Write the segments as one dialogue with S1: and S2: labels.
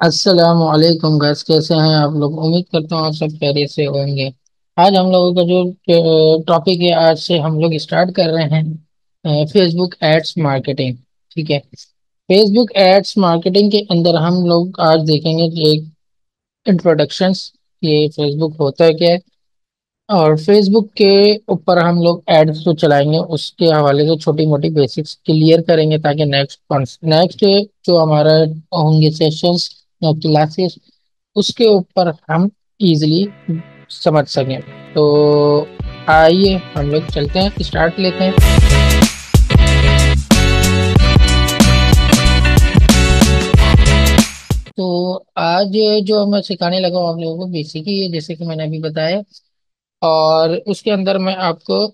S1: अस्सलाम वालेकुम गैस, कैसे हैं आप लोग? उम्मीद करता हूँ आप सब खैरियत से होंगे। आज हम लोगों का जो टॉपिक है, आज से हम लोग स्टार्ट कर रहे हैं फेसबुक एड्स मार्केटिंग। ठीक है। फेसबुक एड्स मार्केटिंग के अंदर हम लोग आज देखेंगे कि एक इंट्रोडक्शंस, ये फेसबुक होता है क्या है, और फेसबुक के ऊपर हम लोग एड्स जो चलाएंगे उसके हवाले से छोटी मोटी बेसिक्स क्लियर करेंगे, ताकि नेक्स्ट नेक्स्ट जो हमारा होंगे सेशंस या क्लासेस, उसके ऊपर हम इजीली समझ सकें। तो आइए हम लोग चलते हैं, स्टार्ट लेते हैं। तो आज जो मैं सिखाने लगा हूँ आप लोगों को बेसिक ही है, जैसे कि मैंने अभी बताया। और उसके अंदर मैं आपको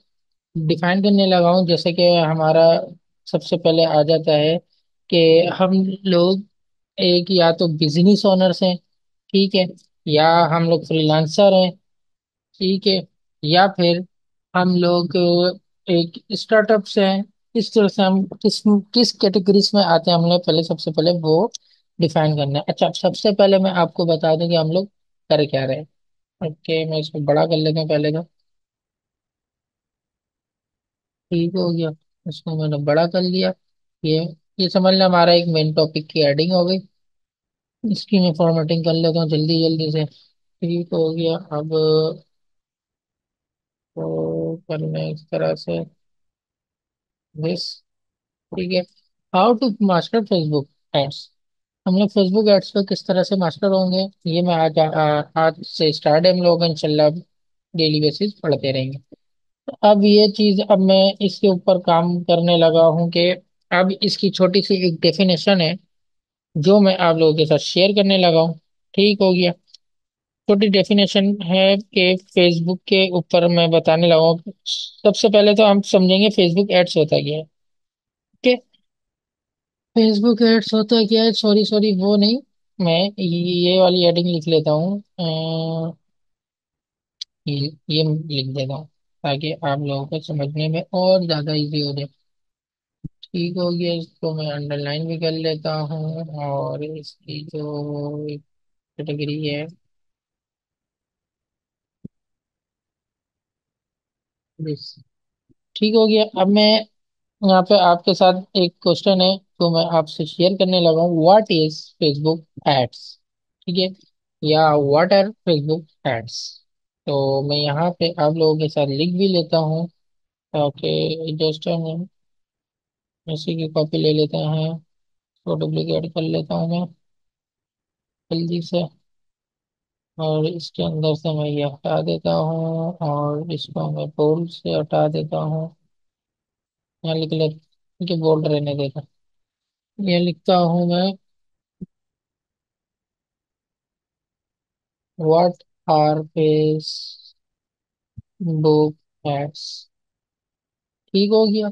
S1: डिफाइन करने लगा हूँ, जैसे कि हमारा सबसे पहले आ जाता है कि हम लोग एक या तो बिजनेस ओनर्स हैं, ठीक है, या हम लोग फ्रीलांसर हैं, ठीक है, या फिर हम लोग एक स्टार्टअप से हैं। इस तरह से हम किस किस कैटेगरीज में आते हैं, हमने पहले सबसे पहले वो डिफाइन करना है। अच्छा, सबसे पहले मैं आपको बता दूं कि हम लोग कर क्या रहे हैं। ओके, मैं इसको बड़ा कर लेता हूँ पहले तो। ठीक हो गया, इसको मैंने बड़ा कर लिया। ये ये समझ लें हमारा एक मेन टॉपिक की एडिंग हो गई। इसकी मैं फॉर्मेटिंग कर लेता हूँ जल्दी जल्दी से। ठीक हो गया। अब तो करना है इस तरह से दिस। ठीक है। How to master Facebook ads. हम लोग फेसबुक एड्स पे किस तरह से मास्टर होंगे, ये मैं आज से स्टार्ट है, हम लोग इंशाल्लाह डेली बेसिस पढ़ते रहेंगे। अब ये चीज, अब मैं इसके ऊपर काम करने लगा हूँ कि अब इसकी छोटी सी एक डेफिनेशन है जो मैं आप लोगों के साथ शेयर करने लगा हूँ। ठीक हो गया। छोटी डेफिनेशन है कि फेसबुक के ऊपर मैं बताने लगा हूँ। सबसे पहले तो हम समझेंगे फेसबुक एड्स होता क्या है। ठीक है। फेसबुक एड्स होता क्या है, सॉरी सॉरी वो नहीं, मैं ये वाली एडिंग लिख लेता हूँ। ये लिख देता हूँ ताकि आप लोगों को समझने में और ज्यादा इजी हो जाए। ठीक हो गया, इसको मैं अंडरलाइन भी कर लेता हूँ। और इसकी जो कैटेगरी है this। ठीक हो गया। अब मैं यहाँ पे आपके साथ एक क्वेश्चन है जो मैं आपसे शेयर करने लगा हूँ, व्हाट इज फेसबुक एड्स। ठीक है, या व्हाट आर फेसबुक एड्स। तो मैं यहाँ पे आप लोगों के साथ लिख भी लेता हूँ, ताकि जस्ट हम इसी की कॉपी ले लेते हैं। तो डुप्लीकेट कर लेता हूँ मैं जल्दी से, और इसके अंदर से मैं ये हटा देता हूँ, और इसको मैं बोल्ड से हटा देता हूँ। यहाँ लिख ले, ठीक है, बोल्ड रहने देता। ये लिखता हूँ मैं, व्हाट आर फेसबुक एड्स। ठीक हो गया।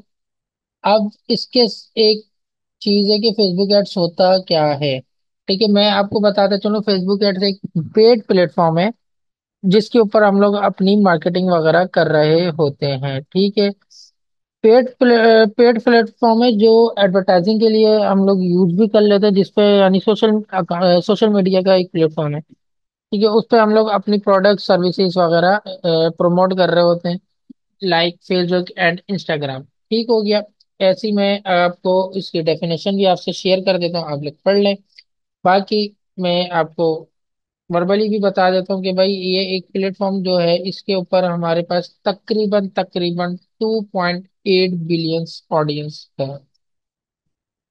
S1: अब इसके एक चीज है कि फेसबुक एड्स होता क्या है। ठीक है, मैं आपको बताता चलूं, फेसबुक एड्स एक पेड प्लेटफॉर्म है जिसके ऊपर हम लोग अपनी मार्केटिंग वगैरह कर रहे होते हैं। ठीक है। पेड प्लेटफॉर्म है जो एडवर्टाइजिंग के लिए हम लोग यूज भी कर लेते हैं, जिसपे यानी सोशल मीडिया का एक प्लेटफॉर्म है। ठीक है, उस पे हम लोग अपनी प्रोडक्ट सर्विसेज वगैरह प्रमोट कर रहे होते हैं, लाइक फेसबुक एंड इंस्टाग्राम। ठीक हो गया। ऐसी मैं आपको इसकी डेफिनेशन भी आपसे शेयर कर देता हूँ, आप लोग पढ़ लें। बाकी मैं आपको वर्बली भी बता देता हूँ कि भाई ये एक प्लेटफॉर्म जो है, इसके ऊपर हमारे पास तकरीबन तकरीबन 2.8 बिलियंस ऑडियंस है।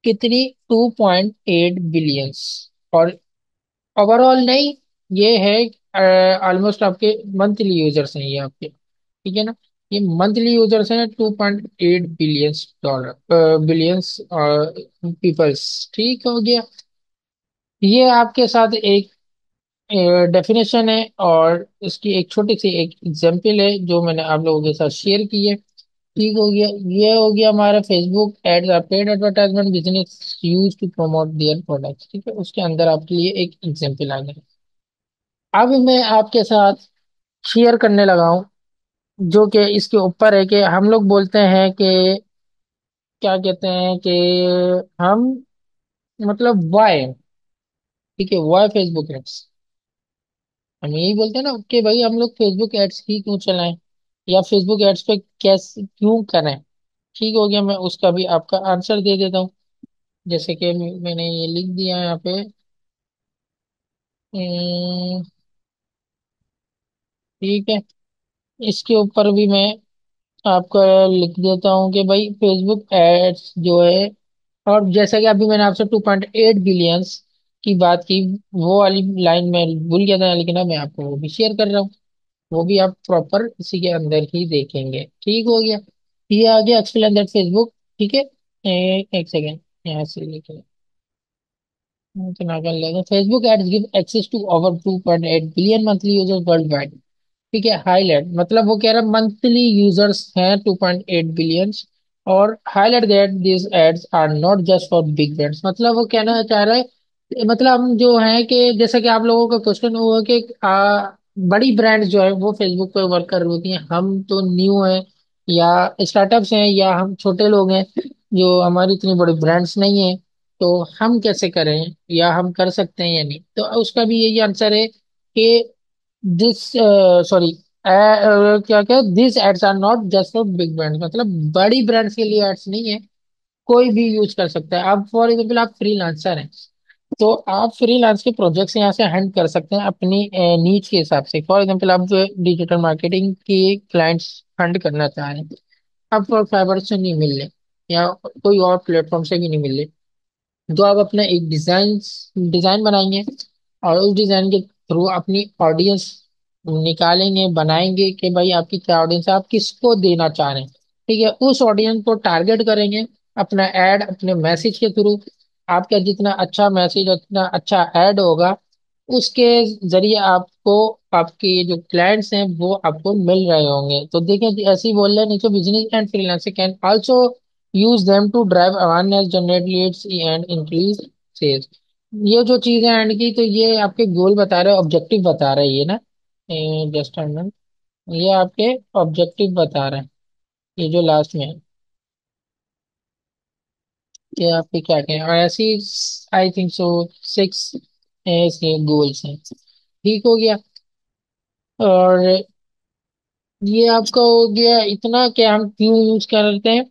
S1: कितनी? 2.8 बिलियंस। और ओवरऑल नहीं, ये है ऑलमोस्ट आपके मंथली यूजर्स हैं ये आपके। ठीक है ना, ये मंथली यूजर्स हैं 2.8 बिलियंस पीपल्स। ठीक हो गया। ये आपके साथ एक डेफिनेशन है, और इसकी एक छोटी सी एक एग्जांपल है जो मैंने आप लोगों के साथ शेयर की है। ठीक हो गया। ये हो गया हमारा Facebook ads are paid advertisement business use to promote their products. ठीक है, उसके अंदर आपके लिए एक एग्जांपल आ गया। अब मैं आपके साथ शेयर करने लगा हूँ जो कि इसके ऊपर है कि हम लोग बोलते हैं कि क्या कहते हैं कि हम, मतलब वाई, ठीक है, वो है फेसबुक एड्स। हम यही बोलते हैं ना कि भाई हम लोग फेसबुक एड्स ही क्यों चलाएं, या फेसबुक एड्स पे कैसे क्यों करें। ठीक हो गया, मैं उसका भी आपका आंसर दे देता हूँ। जैसे कि मैंने ये लिख दिया यहाँ पे। ठीक है, इसके ऊपर भी मैं आपका लिख देता हूँ कि भाई फेसबुक एड्स जो है, और जैसा कि अभी मैंने आपसे 2.8 बिलियंस की बात की, वो वाली लाइन मैं भूल गया था, लेकिन अब मैं आपको वो भी शेयर कर रहा हूँ। वो भी आप प्रॉपर इसी के अंदर ही देखेंगे। ठीक हो गया, ये आ गया एक्सप्लेन दैट फेसबुक। ठीक है, एक सेकेंड, यहाँ से लिखे इतना कर लेते हैं। Facebook ads give access to over 2.8 billion monthly users world wide. ठीक है, हाईलाइट मतलब वो कह रहा है मंथली यूजर्स हैं 2.8 बिलियंस। और highlight that this ads are not just for big brands, मतलब वो कहना चाह रहा है, मतलब हम जो है कि जैसे कि आप लोगों का क्वेश्चन हुआ कि बड़ी ब्रांड्स जो है वो फेसबुक पे वर्क कर रही होती हैं, हम तो न्यू हैं या स्टार्टअप्स हैं या हम छोटे लोग हैं जो हमारी इतनी बड़ी ब्रांड्स नहीं है, तो हम कैसे करें या हम कर सकते हैं या नहीं। तो उसका भी यही आंसर है कि दिस सॉरी क्या क्या this ads are not just for big brands, मतलब बड़ी ब्रांड्स के लिए एड्स नहीं है, कोई भी यूज कर सकता है। अब फॉर एग्जाम्पल आप फ्रीलांसर हैं, तो आप फ्रीलांस के प्रोजेक्ट्स यहाँ से हैंड कर सकते हैं अपनी नीड्स के हिसाब से। फॉर एग्जाम्पल आप जो डिजिटल मार्केटिंग के क्लाइंट्स फंड करना चाह रहे हैं, आप फाइवर से नहीं मिल रहे या कोई और प्लेटफॉर्म से भी नहीं मिल रहे, तो आप अपना एक डिजाइन डिजाइन बनाएंगे और उस डिजाइन के थ्रू अपनी ऑडियंस निकालेंगे, बनाएंगे कि भाई आपकी क्या ऑडियंस है, आप किसको देना चाह रहे हैं। ठीक है, उस ऑडियंस को टारगेट करेंगे अपना एड अपने मैसेज के थ्रू। आपका जितना अच्छा मैसेज उतना अच्छा एड होगा, उसके जरिए आपको आपके जो क्लाइंट्स हैं वो आपको मिल रहे होंगे। तो देखिए ऐसे ही बोल रहे हैं नीचे, business and freelancer can also use them to drive awareness, generate leads and increase sales. ये जो चीजें एंड की, तो ये आपके गोल बता रहे हैं, ऑब्जेक्टिव बता रहे हैं ये ना, जस्ट ये आपके ऑब्जेक्टिव बता रहे हैं, ये जो लास्ट में है कि आपके क्या क्या है। और ऐसी आई थिंक सो 6 ऐसे गोल्स हैं। ठीक हो गया, और ये आपका हो गया इतना कि हम क्यों यूज करते हैं।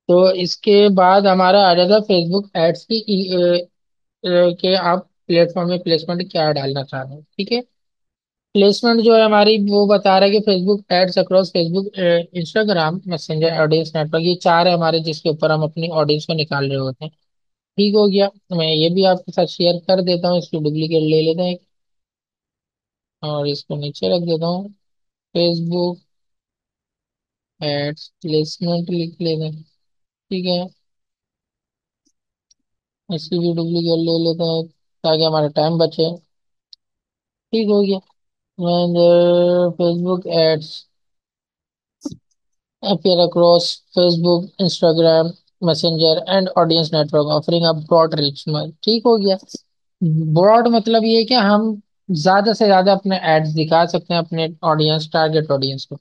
S1: तो इसके बाद हमारा आ जाएगा फेसबुक एड्स की कि आप प्लेटफॉर्म में प्लेसमेंट क्या डालना चाह रहे हैं। ठीक है, प्लेसमेंट जो है हमारी वो बता रहा है कि Facebook ads across Facebook, Instagram, Messenger, audience network, ये चार है हमारे जिसके ऊपर हम अपनी ऑडियंस को निकाल रहे होते हैं। ठीक हो गया, मैं ये भी आपके साथ शेयर कर देता हूँ, इसकी डुप्लीकेट ले लेते हैं और इसको नीचे रख देता हूँ। फेसबुक एड्स प्लेसमेंट लिख लेते हैं। ठीक है, इसकी भी डुप्लीकेट ले लेते हैं ताकि हमारा टाइम बचे। ठीक हो गया, and Facebook ads appear across Facebook, Instagram, Messenger and audience network offering a broad reach में। ठीक हो गया, ब्रॉड मतलब ये है कि हम ज्यादा से ज्यादा अपने एड्स दिखा सकते हैं अपने ऑडियंस, टारगेट ऑडियंस को।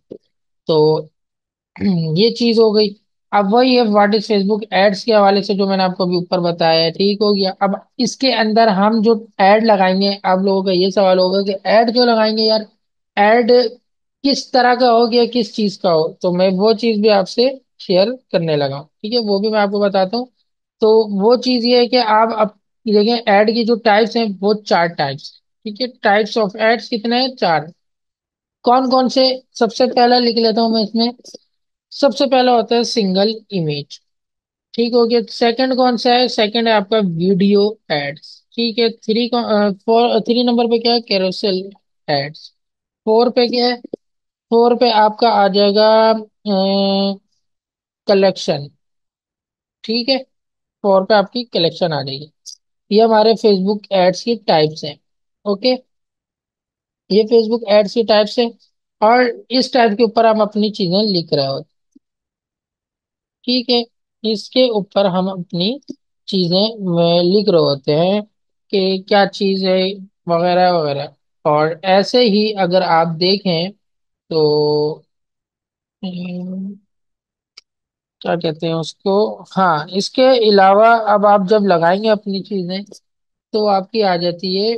S1: तो ये चीज हो गई। अब वही है व्हाट इज फेसबुक एड्स के हवाले से जो मैंने आपको अभी ऊपर बताया है। ठीक हो गया, अब इसके अंदर हम जो एड लगाएंगे, आप लोगों का ये सवाल होगा कि एड जो लगाएंगे यार, एड किस तरह का हो गया, किस चीज का हो, तो मैं वो चीज भी आपसे शेयर करने लगा हूँ। ठीक है, वो भी मैं आपको बताता हूँ। तो वो चीज ये है कि आप अब देखें एड की जो टाइप्स हैं वो 4 टाइप्स। ठीक है, टाइप्स ऑफ एड्स कितने हैं, 4। कौन कौन से, सबसे पहला लिख लेता हूँ मैं इसमें। सबसे पहला होता है सिंगल इमेज। ठीक हो गया, सेकंड कौन सा है, सेकंड है आपका वीडियो एड्स। ठीक है, 3 नंबर पे क्या है, कैरोसेल एड्स। 4 पे क्या है, 4 पे आपका आ जाएगा कलेक्शन। ठीक है, 4 पे आपकी कलेक्शन आ जाएगी। ये हमारे फेसबुक एड्स की टाइप्स हैं। ओके, ये फेसबुक एड्स की टाइप्स है, और इस टाइप के ऊपर हम अपनी चीजें लिख रहे हो। ठीक है, इसके ऊपर हम अपनी चीजें लिख रहे होते हैं कि क्या चीज है, वगैरह वगैरह। और ऐसे ही अगर आप देखें तो क्या कहते हैं उसको, हाँ इसके अलावा अब आप जब लगाएंगे अपनी चीजें, तो आपकी आ जाती है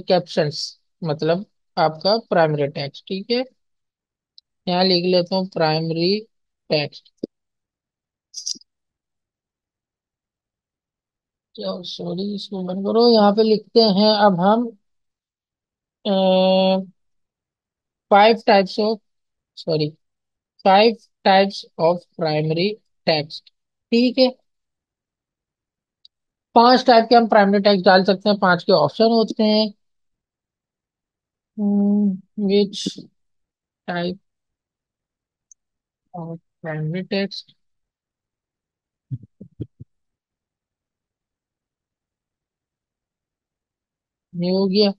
S1: कैप्शंस, मतलब आपका प्राइमरी टेक्स्ट। ठीक है, यहाँ लिख लेता हूँ प्राइमरी टेक्स्ट। सॉरी, इसको बंद करो। यहाँ पे लिखते हैं अब हम 5 types of, sorry, 5 types of primary text. ठीक है, 5 टाइप के हम प्राइमरी टेक्स्ट डाल सकते हैं, 5 के ऑप्शन होते हैं। Which type of primary text. ये हो गया,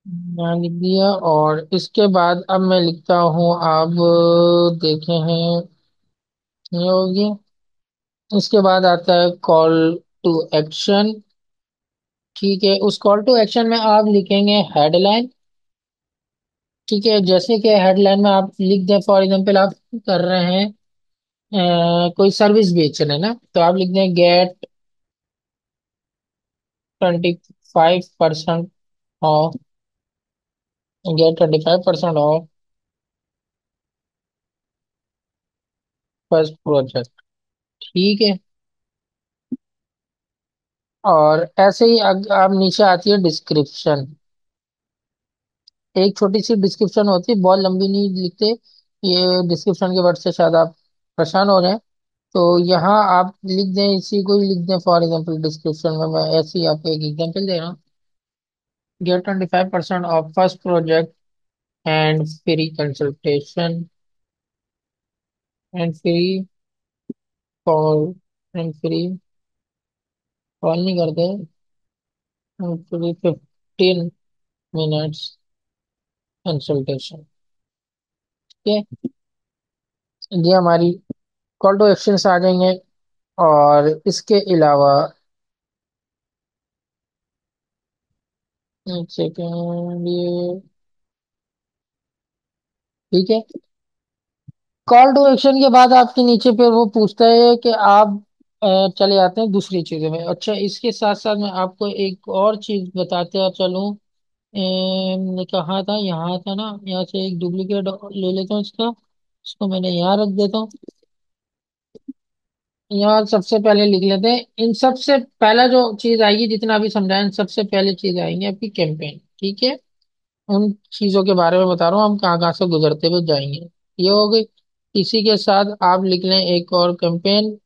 S1: यहाँ लिख दिया। और इसके बाद अब मैं लिखता हूँ, अब देखे हैं, ये हो गया। इसके बाद आता है कॉल टू एक्शन। ठीक है, उस कॉल टू एक्शन में आप लिखेंगे हेडलाइन। ठीक है, जैसे कि हेडलाइन में आप लिख दें, फॉर एग्जांपल आप कर रहे हैं कोई सर्विस बेच रहे हैं ना, तो आप लिख दें get 25% off, get 25% off first project. ठीक है, और ऐसे ही अब नीचे आती है डिस्क्रिप्शन। एक छोटी सी डिस्क्रिप्शन होती है, बहुत लंबी नहीं लिखते। ये डिस्क्रिप्शन के वर्ड से शायद आप परेशान हो रहे हैं, तो यहाँ आप लिख दें, इसी को ही लिख दें। फॉर एग्जाम्पल डिस्क्रिप्शन में मैं ऐसे ही आपको एक एग्जाम्पल दे रहा हूँ, get 25% off first project and free consultation and free call, and free call नहीं करते, फ्री 15 मिनट्स कंसल्टेशन। ठीक है, ये हमारी कॉल टू एक्शन आ जाएंगे। और इसके अलावा एक सेकेंड, ये ठीक है। कॉल टू एक्शन के बाद आपके नीचे फिर वो पूछता है कि आप चले जाते हैं दूसरी चीजों में। अच्छा, इसके साथ साथ मैं आपको एक और चीज बताते चलूं। कहाँ था, यहाँ था ना, यहाँ से एक डुप्लीकेट ले लेता हूँ इसका, इसको मैंने यहाँ रख देता हूँ। यहाँ सबसे पहले लिख लेते हैं, इन सबसे पहला जो चीज आएगी, जितना अभी समझाएं, इन सबसे पहले चीज आएंगी आपकी कैंपेन। ठीक है, उन चीजों के बारे में बता रहा हूँ, हम कहाँ कहाँ से गुजरते हुए जाएंगे। ये हो गई। इसी के साथ आप लिख लें एक और कैंपेन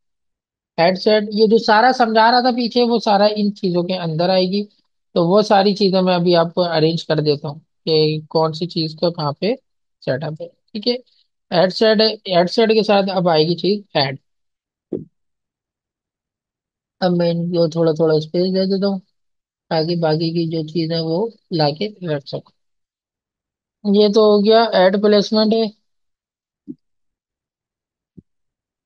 S1: हेडसेट। ये जो सारा समझा रहा था पीछे, वो सारा इन चीजों के अंदर आएगी। तो वो सारी चीजें मैं अभी आपको अरेंज कर देता हूँ कि कौन सी चीज का कहाँ पे सेटअप है। ठीक है, हेडसेट, हेडसेट के साथ अब आएगी चीज ऐड। अब मैं इनको थोड़ा थोड़ा स्पेस दे देता हूँ, ताकि बाकी की जो चीज है वो लाके रख सकूँ। ये तो हो गया एड प्लेसमेंट है।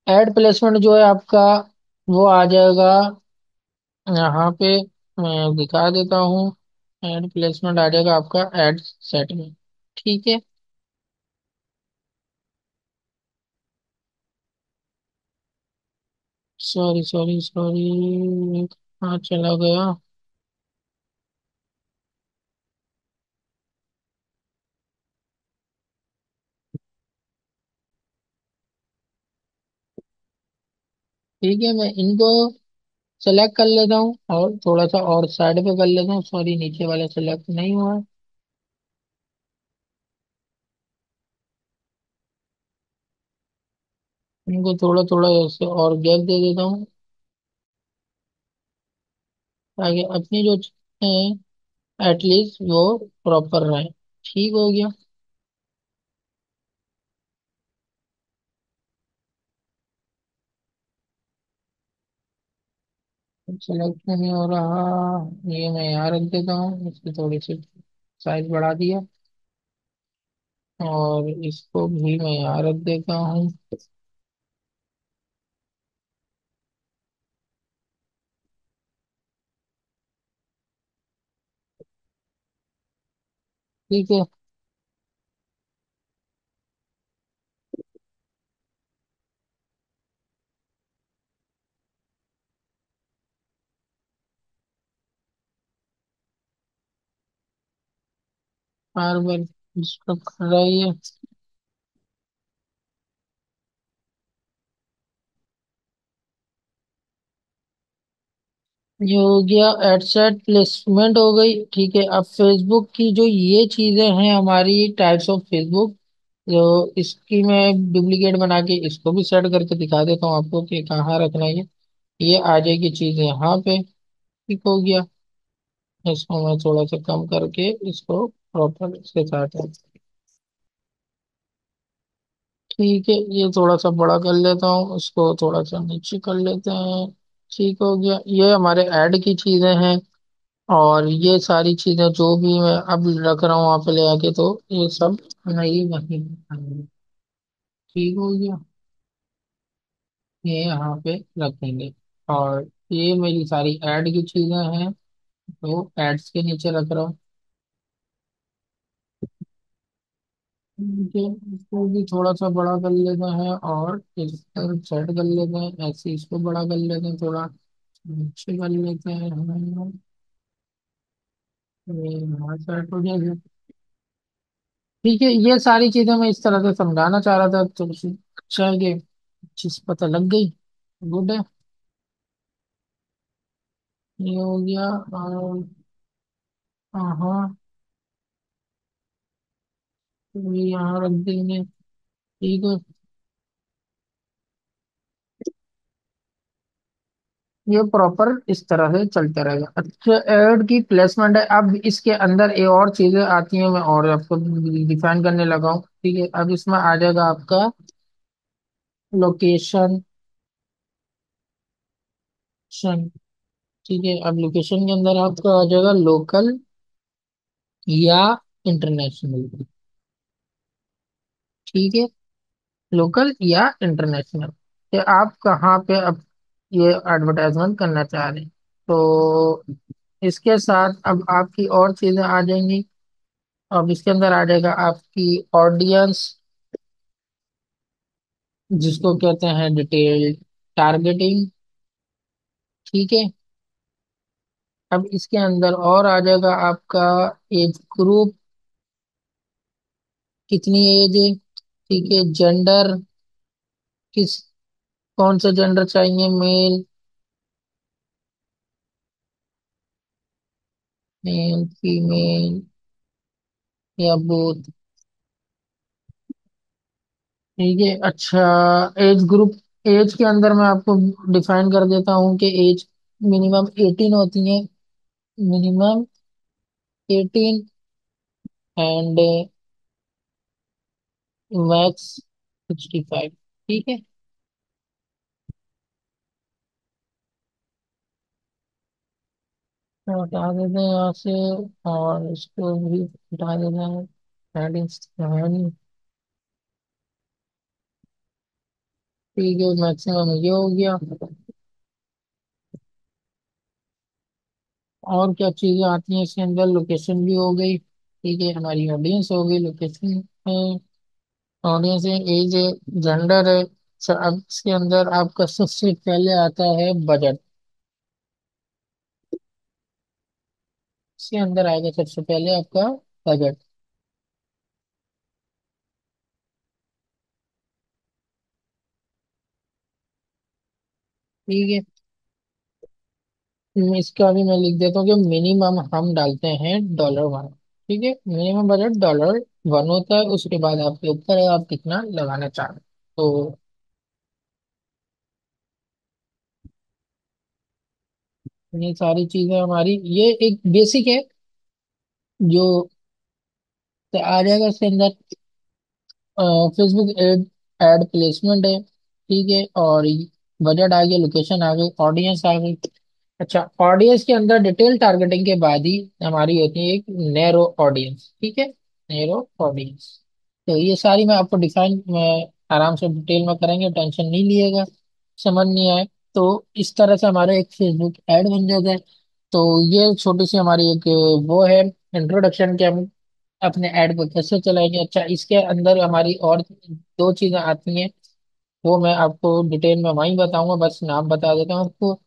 S1: एड प्लेसमेंट जो है आपका, वो आ जाएगा यहाँ पे, मैं दिखा देता हूँ। एड प्लेसमेंट आ जाएगा आपका एड सेट में। ठीक है, सॉरी सॉरी सॉरी, कहाँ चला गया। ठीक है, मैं इनको सेलेक्ट कर लेता हूँ और थोड़ा सा और साइड पे कर लेता हूँ। सॉरी, नीचे वाला सेलेक्ट नहीं हुआ है। इनको थोड़ा थोड़ा ऐसे और गैप दे देता हूँ, ताकि अपनी जो है एटलीस्ट वो प्रॉपर रहे। ठीक हो गया। सेलेक्ट नहीं हो रहा, ये मैं यहाँ रख देता हूँ, इसकी थोड़ी सी साइज बढ़ा दिया, और इसको भी मैं यहाँ रख देता हूँ। ठीक है, बार बार डिस्टर्ब कर रही है। ये हो गया, एड सेट प्लेसमेंट हो गई। ठीक है, अब फेसबुक की जो ये चीजें हैं हमारी टाइप्स ऑफ फेसबुक, जो इसकी मैं डुप्लीकेट बना के इसको भी सेट करके दिखा देता हूँ आपको कि कहाँ रखना है। ये आ जाएगी चीजें यहाँ पे। ठीक हो गया। इसको मैं थोड़ा सा कम करके इसको प्रॉपर इसके साथ है। ठीक है, ये थोड़ा सा बड़ा कर लेता हूँ, इसको थोड़ा सा नीचे कर लेते हैं। ठीक हो गया, ये हमारे ऐड की चीजें हैं। और ये सारी चीजें जो भी मैं अब रख रहा हूँ वहां पे ले आके, तो ये सब नई वही बनाएंगे। ठीक हो गया, ये यहाँ पे रखेंगे। और ये मेरी सारी ऐड की चीजें हैं, तो एड्स के नीचे रख रहा हूँ। ठीक है, इसको भी थोड़ा सा बड़ा कर लेते हैं और इस पर सेट कर लेते हैं। ऐसे इसको बड़ा कर लेते हैं थोड़ा, नीचे कर लेते हैं हम। ये यहाँ सेट हो जाएगा। ठीक है, ये सारी चीजें मैं इस तरह से समझाना चाह रहा था, तो अच्छा है कि चीज पता लग गई। गुड है। ये हो गया। और हाँ हाँ, तो ये यहाँ रख देंगे। ठीक है, ये प्रॉपर इस तरह से चलता रहेगा। अच्छा, एड की प्लेसमेंट है। अब इसके अंदर ये और चीजें आती हैं, मैं और आपको डिफाइन करने लगा हूँ। ठीक है, अब इसमें आ जाएगा आपका लोकेशन। ठीक है, अब लोकेशन के अंदर आपका आ जाएगा लोकल या इंटरनेशनल। ठीक है, लोकल या इंटरनेशनल, कि आप कहाँ पे अब ये एडवर्टाइजमेंट करना चाह रहे हैं। तो इसके साथ अब आपकी और चीजें आ जाएंगी। अब इसके अंदर आ जाएगा आपकी ऑडियंस, जिसको कहते हैं डिटेल टारगेटिंग। ठीक है, अब इसके अंदर और आ जाएगा आपका एज ग्रुप, कितनी एज है। ठीक है, जेंडर, किस कौन सा जेंडर चाहिए, मेल, मेल फीमेल या बोथ। ठीक है, अच्छा, एज ग्रुप, एज के अंदर मैं आपको डिफाइन कर देता हूँ कि एज मिनिमम 18 होती है। Minimum 18 and max 65। ठीक है, तो हटा देते हैं यहाँ से। और इसको भी हटा देना है, हेडिंग्स कहानी। ठीक है, मैक्सिमम ये हो गया। और क्या चीजें आती हैं इसके अंदर, लोकेशन भी हो गई। ठीक है, हमारी ऑडियंस हो गई, लोकेशन है, ऑडियंस है, एज है, जेंडर है। अब इसके अंदर आपका सबसे पहले आता है बजट। इसके अंदर आएगा सबसे पहले आपका बजट। ठीक है, इसका भी मैं लिख देता हूँ कि मिनिमम हम डालते हैं $1। ठीक है, मिनिमम बजट $1 होता है। उसके बाद आपके ऊपर है आप कितना लगाना चाह रहे हैं। तो ये सारी चीजें हमारी, ये एक बेसिक है जो तो आ जाएगा इसके अंदर। फेसबुक एड, एड प्लेसमेंट है। ठीक है, और बजट आ गया, लोकेशन आ गई, ऑडियंस आ गई। अच्छा, ऑडियंस के अंदर डिटेल टारगेटिंग के बाद ही हमारी होती है एक नैरो ऑडियंस। ठीक है, नैरो ऑडियंस। तो ये सारी मैं आपको डिफाइन मैं आराम से डिटेल में करेंगे, टेंशन नहीं लिएगा। समझ नहीं आए तो इस तरह से हमारा एक फेसबुक ऐड बन जाता है। तो ये छोटी सी हमारी एक वो है इंट्रोडक्शन के, हम अपने ऐड को कैसे चलाएंगे। अच्छा, इसके अंदर हमारी और दो चीजें आती हैं, वो मैं आपको डिटेल में वहीं बताऊंगा, बस नाम बता देता हूँ आपको।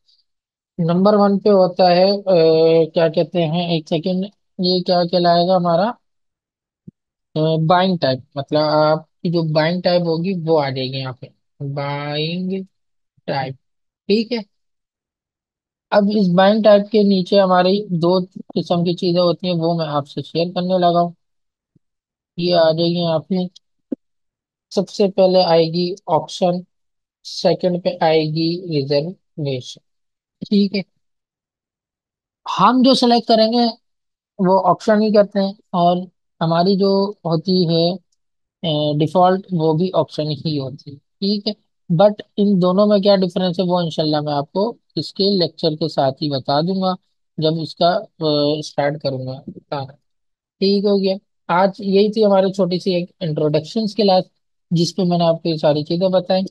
S1: नंबर 1 पे होता है क्या कहते हैं, एक सेकेंड, ये क्या कहलाएगा हमारा, बाइंग टाइप, मतलब आपकी जो बाइंग टाइप होगी वो आ जाएगी यहाँ पे, बाइंग टाइप। ठीक है। अब इस बाइंग टाइप के नीचे हमारी दो किस्म की चीजें होती हैं, वो मैं आपसे शेयर करने लगा हूँ। ये आ जाएगी यहाँ पे। सबसे पहले आएगी ऑप्शन, सेकंड पे आएगी रिजर्वेशन। ठीक है। हम जो सेलेक्ट करेंगे वो ऑप्शन ही करते हैं, और हमारी जो होती है डिफॉल्ट, वो भी ऑप्शन ही होती है। ठीक है। बट इन दोनों में क्या डिफरेंस है वो इंशाल्लाह मैं आपको इसके लेक्चर के साथ ही बता दूंगा, जब इसका स्टार्ट करूंगा बताना। ठीक हो गया। आज यही थी हमारी छोटी सी एक इंट्रोडक्शन क्लास, जिसपे मैंने आपको ये सारी चीजें बताई।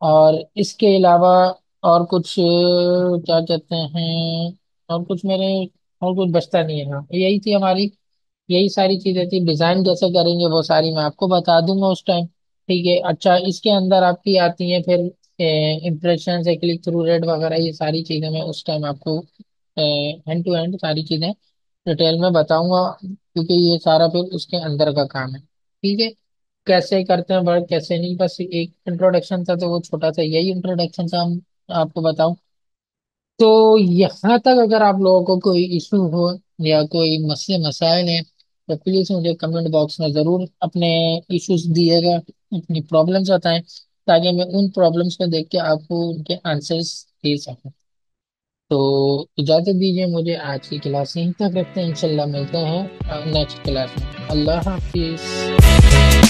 S1: और इसके अलावा और कुछ क्या कहते हैं, और कुछ मेरे, और कुछ बचता नहीं है। हाँ, यही थी हमारी, यही सारी चीजें थी। डिजाइन कैसे करेंगे वो सारी मैं आपको बता दूंगा उस टाइम। ठीक है। अच्छा, इसके अंदर आपकी आती हैं फिर इम्प्रेशन से क्लिक थ्रू रेट वगैरह, ये सारी चीजें मैं उस टाइम आपको एंड टू एंड सारी चीजें डिटेल में बताऊंगा, क्योंकि ये सारा फिर उसके अंदर का काम है। ठीक है। कैसे करते हैं वर्क, कैसे नहीं, बस एक इंट्रोडक्शन था, तो वो छोटा सा यही इंट्रोडक्शन था, हम आपको बताऊं। तो यहाँ तक अगर आप लोगों को कोई इशू हो या कोई मसले मसाइल हैं, तो प्लीज मुझे कमेंट बॉक्स में जरूर अपने इश्यूज दिएगा, अपनी प्रॉब्लम्स बताएं, ताकि मैं उन प्रॉब्लम्स को देख के आपको उनके आंसर्स दे सकूं। तो इजाजत दीजिए मुझे, आज की क्लास यहीं तक रखते हैं, इंशाल्लाह मिलते हैं नेक्स्ट क्लास में। अल्लाह हाफिज।